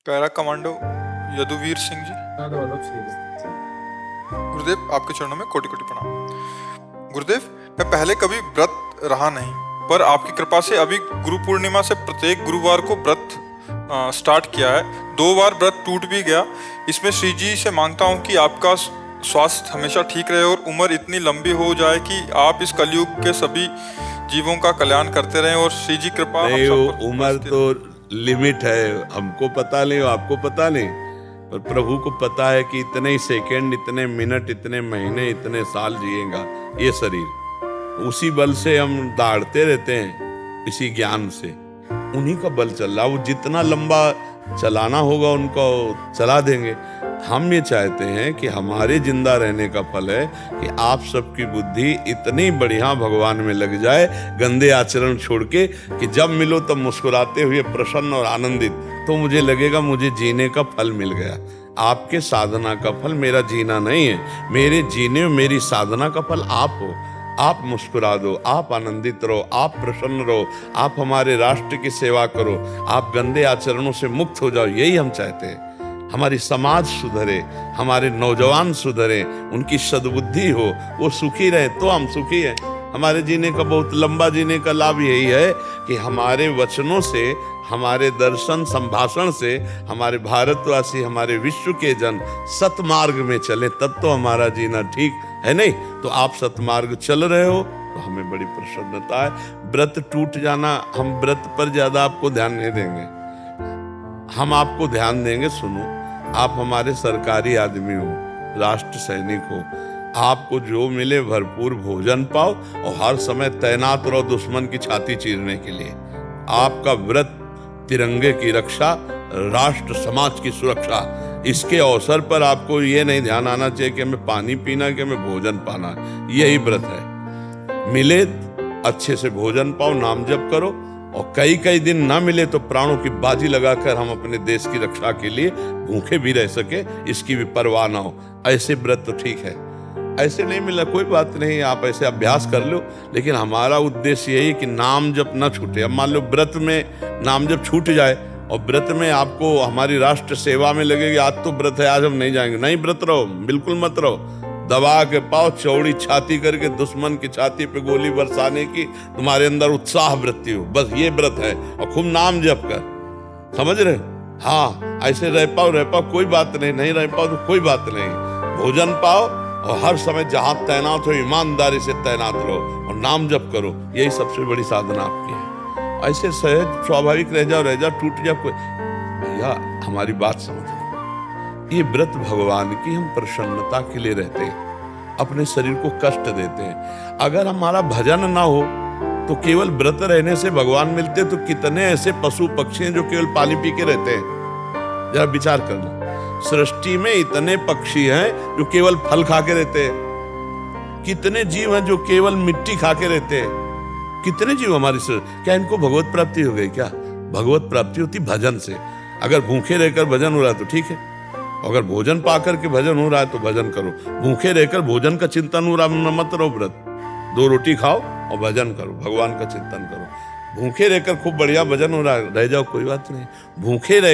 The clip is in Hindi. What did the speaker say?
Para commando Yaduveer Singh ji. गुरुदेव, आपके चरणों में कोटि कोटि प्रणाम। गुरुदेव, मैं पहले कभी व्रत रहा नहीं, पर आपकी कृपा से अभी गुरु पूर्णिमा से प्रत्येक गुरुवार को व्रत स्टार्ट किया है। 2 बार व्रत टूट भी गया। इसमें श्री जी से मांगता हूँ कि आपका स्वास्थ्य हमेशा ठीक रहे और उम्र इतनी लंबी हो जाए कि आप इस कलयुग के सभी जीवों का कल्याण करते रहें और श्री जी कृपा। उम्र तो लिमिट है, हमको पता नहीं, आपको पता नहीं, पर प्रभु को पता है कि इतने ही सेकंड, इतने मिनट, इतने महीने, इतने साल जिएगा ये शरीर। उसी बल से हम दौड़ते रहते हैं, इसी ज्ञान से उन्हीं का बल चल रहा। वो जितना लंबा चलाना होगा उनको चला देंगे। हम ये चाहते हैं कि हमारे जिंदा रहने का फल है कि आप सबकी बुद्धि इतनी बढ़िया भगवान में लग जाए, गंदे आचरण छोड़ के, कि जब मिलो तब मुस्कुराते हुए प्रसन्न और आनंदित, तो मुझे लगेगा मुझे जीने का फल मिल गया। आपके साधना का फल मेरा जीना नहीं है, मेरे जीने मेरी साधना का फल आप हो। आप मुस्कुरा दो, आप आनंदित रहो, आप प्रसन्न रहो, आप हमारे राष्ट्र की सेवा करो, आप गंदे आचरणों से मुक्त हो जाओ, यही हम चाहते हैं। हमारी समाज सुधरे, हमारे नौजवान सुधरे, उनकी सद्बुद्धि हो, वो सुखी रहे तो हम सुखी हैं। हमारे जीने का, बहुत लंबा जीने का लाभ यही है कि हमारे वचनों से, हमारे दर्शन संभाषण से हमारे भारतवासी, हमारे विश्व के जन सतमार्ग में चले, तब तो हमारा जीना ठीक है। नहीं तो आप सतमार्ग चल रहे हो तो हमें बड़ी प्रसन्नता है। व्रत टूट जाना, हम व्रत पर ज्यादा आपको ध्यान नहीं देंगे, हम आपको ध्यान देंगे। सुनो, आप हमारे सरकारी आदमी हो, राष्ट्र सैनिक हो, आपको जो मिले भरपूर भोजन पाओ और हर समय तैनात रहो दुश्मन की छाती चीरने के लिए। आपका व्रत तिरंगे की रक्षा, राष्ट्र समाज की सुरक्षा, इसके अवसर पर आपको ये नहीं ध्यान आना चाहिए कि हमें पानी पीना, कि हमें भोजन पाना। यही व्रत है। मिले अच्छे से भोजन पाओ, नाम जप करो, और कई कई दिन ना मिले तो प्राणों की बाजी लगाकर हम अपने देश की रक्षा के लिए भूखे भी रह सके, इसकी भी परवाह ना हो। ऐसे व्रत तो ठीक है, ऐसे नहीं मिला कोई बात नहीं, आप ऐसे अभ्यास कर लो, लेकिन हमारा उद्देश्य यही कि नाम जप ना छूटे। अब मान लो व्रत में नाम जप छूट जाए और व्रत में आपको हमारी राष्ट्र सेवा में लगेगी, आज तो व्रत है, आज हम नहीं जाएंगे, नहीं व्रत रहो, बिल्कुल मत रहो। दबा के पाओ, चौड़ी छाती करके दुश्मन की छाती पे गोली बरसाने की तुम्हारे अंदर उत्साह वृत्ति हो, बस ये व्रत है। और खूब नाम जप कर, समझ रहे? हाँ, ऐसे रह पाओ, कोई बात नहीं, नहीं रह पाओ तो कोई बात नहीं, भोजन पाओ और हर समय जहां तैनात हो ईमानदारी से तैनात रहो और नाम जप करो, यही सबसे बड़ी साधना आपकी है। ऐसे सहज स्वाभाविक रह जाओ, टूट जाओ कोई। भैया हमारी बात समझ, ये व्रत भगवान की हम प्रसन्नता के लिए रहते हैं, अपने शरीर को कष्ट देते हैं। अगर हमारा भजन ना हो तो केवल व्रत रहने से भगवान मिलते, तो कितने ऐसे पशु पक्षी हैं जो केवल पानी पी के रहते हैं। जरा विचार करना, सृष्टि में इतने पक्षी हैं जो केवल फल खा के रहते हैं, कितने जीव हैं जो केवल मिट्टी खा के रहते हैं, कितने जीव हमारी क्या इनको भगवत प्राप्ति हो गई? क्या भगवत प्राप्ति होती भजन से। अगर भूखे रहकर भजन हो रहा है तो ठीक है, अगर भोजन पाकर के भजन हो रहा है तो भजन करो। भूखे रहकर भोजन का चिंतन हो रहा मत रहो, व्रत 2 रोटी खाओ और भजन करो, भगवान का चिंतन करो। भूखे रहकर खूब बढ़िया भजन हो रहा है, रह जाओ, कोई बात नहीं। भूखे रह